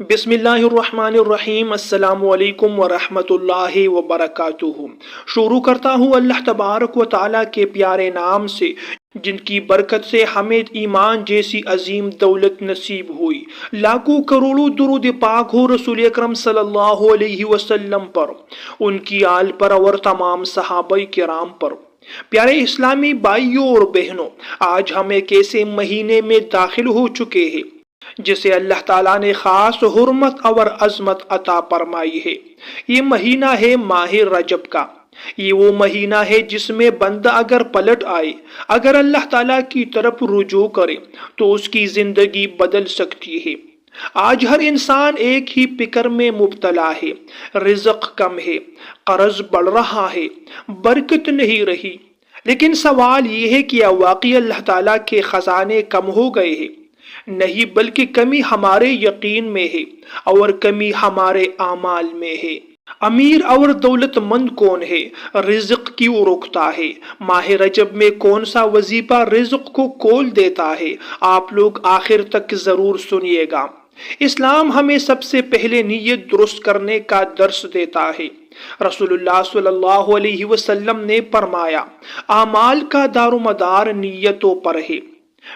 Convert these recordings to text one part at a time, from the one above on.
بسم اللہ الرحمن الرحیم۔ السلام علیکم ورحمۃ اللہ وبرکاتہ۔ شروع کرتا ہوں اللہ تبارک و تعالیٰ کے پیارے نام سے، جن کی برکت سے ہمیں ایمان جیسی عظیم دولت نصیب ہوئی۔ لاکھوں کروڑوں درود پاک ہو رسول اکرم صلی اللہ علیہ وسلم پر، ان کی آل پر اور تمام صحابہ کرام پر۔ پیارے اسلامی بھائیوں اور بہنوں، آج ہم ایک ایسے مہینے میں داخل ہو چکے ہیں جسے اللہ تعالیٰ نے خاص حرمت اور عظمت عطا فرمائی ہے۔ یہ مہینہ ہے ماہ رجب کا۔ یہ وہ مہینہ ہے جس میں بندہ اگر پلٹ آئے، اگر اللہ تعالیٰ کی طرف رجوع کرے تو اس کی زندگی بدل سکتی ہے۔ آج ہر انسان ایک ہی فکر میں مبتلا ہے، رزق کم ہے، قرض بڑھ رہا ہے، برکت نہیں رہی۔ لیکن سوال یہ ہے کہ واقعی اللہ تعالیٰ کے خزانے کم ہو گئے ہیں؟ نہیں، بلکہ کمی ہمارے یقین میں ہے اور کمی ہمارے اعمال میں ہے۔ امیر اور دولت مند کون ہے؟ رزق کیوں روکتا ہے؟ ماہ رجب میں کون سا وظیفہ رزق کو کھول دیتا ہے؟ آپ لوگ آخر تک ضرور سنیے گا۔ اسلام ہمیں سب سے پہلے نیت درست کرنے کا درس دیتا ہے۔ رسول اللہ صلی اللہ علیہ وسلم نے فرمایا، اعمال کا دار و مدار نیتوں پر ہے۔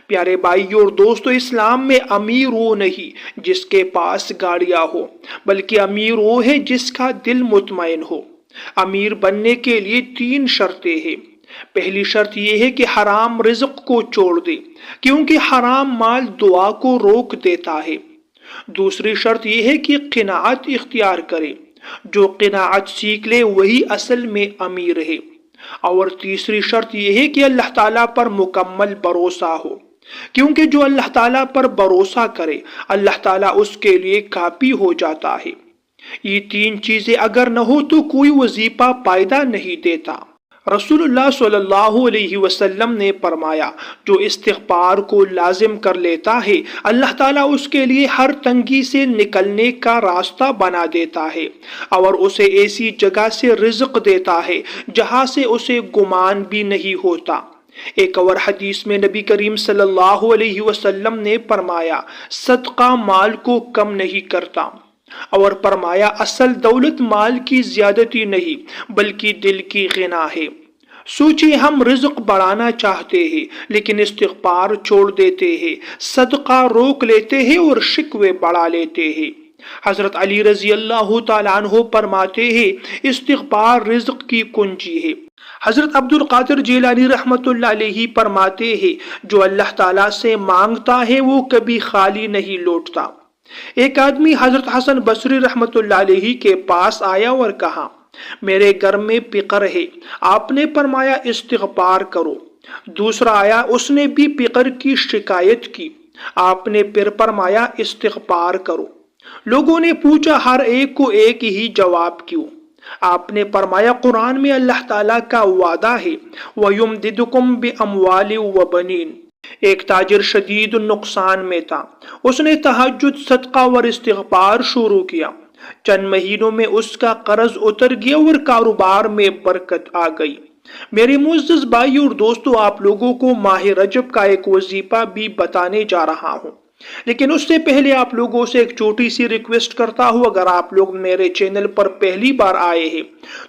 پیارے بھائیوں اور دوستو، اسلام میں امیر وہ نہیں جس کے پاس گاڑیاں ہو، بلکہ امیر وہ ہے جس کا دل مطمئن ہو۔ امیر بننے کے لیے 3 شرطیں ہیں۔ پہلی شرط یہ ہے کہ حرام رزق کو چھوڑ دے، کیونکہ حرام مال دعا کو روک دیتا ہے۔ دوسری شرط یہ ہے کہ قناعت اختیار کرے، جو قناعت سیکھ لے وہی اصل میں امیر ہے۔ اور تیسری شرط یہ ہے کہ اللہ تعالیٰ پر مکمل بھروسہ ہو، کیونکہ جو اللہ تعالیٰ پر بھروسہ کرے اللہ تعالیٰ اس کے لیے کافی ہو جاتا ہے۔ یہ 3 چیزیں اگر نہ ہو تو کوئی وظیفہ فائدہ نہیں دیتا۔ رسول اللہ صلی اللہ علیہ وسلم نے فرمایا، جو استغفار کو لازم کر لیتا ہے اللہ تعالیٰ اس کے لیے ہر تنگی سے نکلنے کا راستہ بنا دیتا ہے اور اسے ایسی جگہ سے رزق دیتا ہے جہاں سے اسے گمان بھی نہیں ہوتا۔ ایک اور حدیث میں نبی کریم صلی اللہ علیہ وسلم نے فرمایا، صدقہ مال کو کم نہیں کرتا، اور فرمایا اصل دولت مال کی زیادتی نہیں بلکہ دل کی غنا ہے۔ سوچئے، ہم رزق بڑھانا چاہتے ہیں لیکن استغفار چھوڑ دیتے ہیں، صدقہ روک لیتے ہیں اور شکوے بڑھا لیتے ہیں۔ حضرت علی رضی اللہ تعالیٰ عنہ فرماتے ہیں، استغفار رزق کی کنجی ہے۔ حضرت عبد القادر جیلانی رحمت اللہ علیہ فرماتے ہیں، جو اللہ تعالیٰ سے مانگتا ہے وہ کبھی خالی نہیں لوٹتا۔ ایک آدمی حضرت حسن بصری رحمت اللہ علیہ کے پاس آیا اور کہا، میرے گھر میں فقر ہے۔ آپ نے فرمایا استغفار کرو۔ دوسرا آیا، اس نے بھی فقر کی شکایت کی۔ آپ نے پھر فرمایا استغفار کرو۔ لوگوں نے پوچھا، ہر ایک کو ایک ہی جواب کیوں؟ آپ نے فرمایا، قرآن میں اللہ تعالیٰ کا وعدہ ہے، وَيُمْدِدُكُمْ بِأَمْوَالٍ وَبَنِينَ۔ ایک تاجر شدید نقصان میں تھا۔ اس نے تہجد، صدقہ اور استغفار شروع کیا۔ چند مہینوں میں اس کا قرض اتر گیا اور کاروبار میں برکت آ گئی۔ میرے معزز بھائی اور دوستو، آپ لوگوں کو ماہ رجب کا ایک وظیفہ بھی بتانے جا رہا ہوں، لیکن اس سے پہلے آپ لوگوں سے ایک چھوٹی سی ریکویسٹ کرتا ہوں، اگر آپ لوگ میرے چینل پر پہلی بار آئے ہیں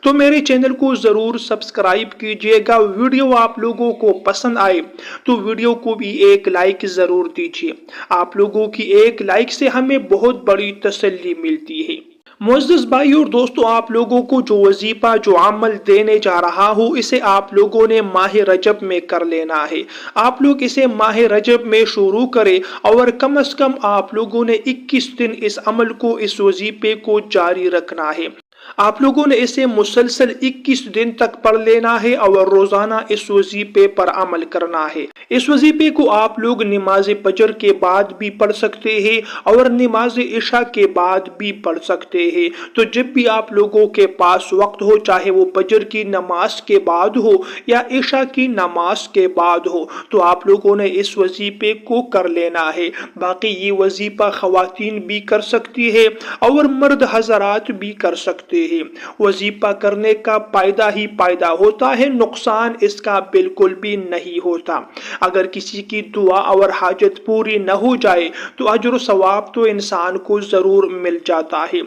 تو میرے چینل کو ضرور سبسکرائب کیجئے گا۔ ویڈیو آپ لوگوں کو پسند آئے تو ویڈیو کو بھی ایک لائک ضرور دیجئے۔ آپ لوگوں کی ایک لائک سے ہمیں بہت بڑی تسلی ملتی ہے۔ معزز بھائی اور دوستو، آپ لوگوں کو جو وظیفہ، جو عمل دینے جا رہا ہوں، اسے آپ لوگوں نے ماہ رجب میں کر لینا ہے۔ آپ لوگ اسے ماہ رجب میں شروع کریں اور کم از کم آپ لوگوں نے 21 دن اس عمل کو، اس وظیفے کو جاری رکھنا ہے۔ آپ لوگوں نے اسے مسلسل 21 دن تک پڑھ لینا ہے اور روزانہ اس وظیفے پر عمل کرنا ہے۔ اس وظیفے کو آپ لوگ نماز فجر کے بعد بھی پڑھ سکتے ہیں اور نماز عشاء کے بعد بھی پڑھ سکتے ہیں۔ تو جب بھی آپ لوگوں کے پاس وقت ہو، چاہے وہ فجر کی نماز کے بعد ہو یا عشاء کی نماز کے بعد ہو، تو آپ لوگوں نے اس وظیفے کو کر لینا ہے۔ باقی یہ وظیفہ خواتین بھی کر سکتی ہے اور مرد حضرات بھی کر سکتے ہوتے ہیں۔ وظیفہ کرنے کا فائدہ ہی فائدہ ہوتا ہے، نقصان اس کا بالکل بھی نہیں ہوتا۔ اگر کسی کی دعا اور حاجت پوری نہ ہو جائے تو اجر و ثواب تو انسان کو ضرور مل جاتا ہے۔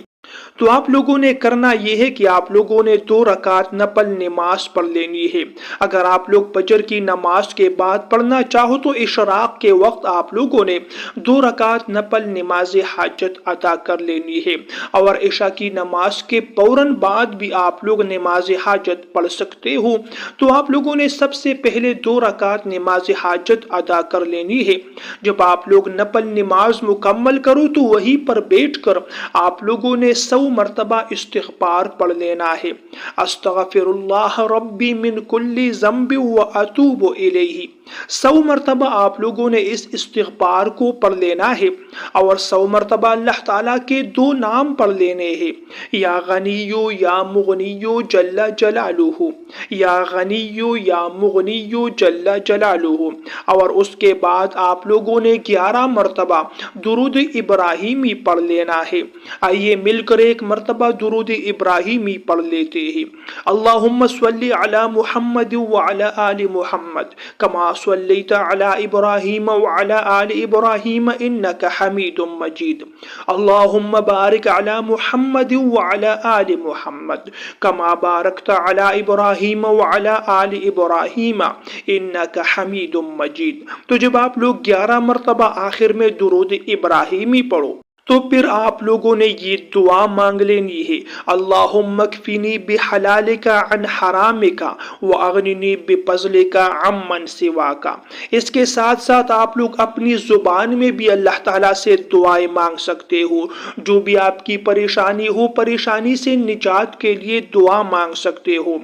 تو آپ لوگوں نے کرنا یہ ہے کہ آپ لوگوں نے 2 رکعت نفل نماز پڑھ لینی ہے۔ اگر آپ لوگ فجر کی نماز کے بعد پڑھنا چاہو تو اشراق کے وقت آپ لوگوں نے 2 رکعت نفل نماز حاجت ادا کر لینی ہے، اور عشاء کی نماز کے فوراً بعد بھی آپ لوگ نماز حاجت پڑھ سکتے ہو۔ تو آپ لوگوں نے سب سے پہلے 2 رکعت نماز حاجت ادا کر لینی ہے۔ جب آپ لوگ نفل نماز مکمل کرو تو وہیں پر بیٹھ کر آپ لوگوں نے 100 مرتبہ استغفار پڑھ لینا ہے۔ استغفر اللہ ربی من کل ذنب واتوب الیہ، 100 مرتبہ آپ لوگوں نے اس استغفار کو پڑھ لینا ہے، اور 100 مرتبہ اللہ تعالیٰ کے 2 نام پڑھ لینے ہیں، یا غنی یا مغنی جل جلالہ، یا غنی یا مغنی جل جلالہ، اور اس کے بعد آپ لوگوں نے 11 مرتبہ درود ابراہیمی پڑھ لینا ہے۔ آئیے مل کر ایک مرتبہ درود ابراہیمی پڑھ لیتے ہیں۔ اللہم صلی علی محمد وعلی آل محمد کما صلیت علی ابراہیم وعلی آل ابراہیم انک حمید مجید۔ اللہم بارک علی محمد وعلی آل محمد کما بارکت علی ابراہیم وعلی آل ابراہیم انک حمید مجید۔ تو جب آپ لوگ 11 مرتبہ آخر میں درود ابراہیمی پڑھو تو پھر آپ لوگوں نے یہ دعا مانگ لینی ہے، اللہم اکفنی بحلالک عن حرامک واغننی بفضلک عمن سواک۔ اس کے ساتھ ساتھ آپ لوگ اپنی زبان میں بھی اللہ تعالیٰ سے دعائیں مانگ سکتے ہو، جو بھی آپ کی پریشانی ہو، پریشانی سے نجات کے لیے دعا مانگ سکتے ہو۔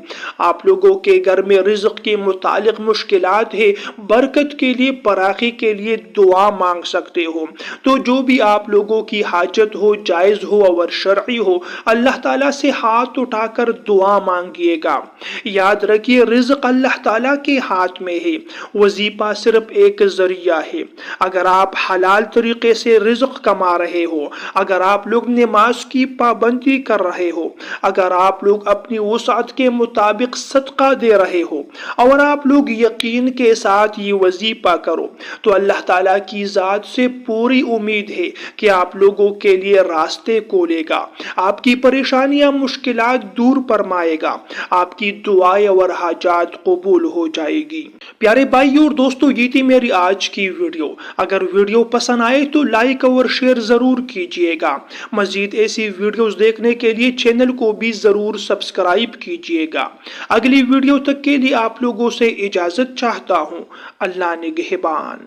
آپ لوگوں کے گھر میں رزق کے متعلق مشکلات ہے، برکت کے لیے، فراخی کے لیے دعا مانگ سکتے ہو۔ تو جو بھی آپ لوگوں کی حاجت ہو، جائز ہو اور شرعی ہو، اللہ تعالیٰ سے ہاتھ اٹھا کر دعا مانگیے گا۔ یاد رکھیے رزق اللہ تعالیٰ کے ہاتھ میں ہے، وظیفہ صرف ایک ذریعہ ہے۔ اگر آپ حلال طریقے سے رزق کما رہے ہو، اگر آپ لوگ نماز کی پابندی کر رہے ہو، اگر آپ لوگ اپنی وسعت کے مطابق صدقہ دے رہے ہو، اور آپ لوگ یقین کے ساتھ یہ وظیفہ کرو، تو اللہ تعالیٰ کی ذات سے پوری امید ہے کہ آپ لوگوں کے لیے راستے کھولے گا، آپ کی پریشانیاں مشکلات دور فرمائے گا، آپ کی دعائیں اور حاجات قبول ہو جائے گی۔ پیارے بھائیوں اور دوستو، یہ تھی میری آج کی ویڈیو۔ اگر ویڈیو پسند آئے تو لائک اور شیئر ضرور کیجئے گا۔ مزید ایسی ویڈیوز دیکھنے کے لیے چینل کو بھی ضرور سبسکرائب کیجئے گا۔ اگلی ویڈیو تک کے لیے آپ لوگوں سے اجازت چاہتا ہوں۔ اللہ نگہبان۔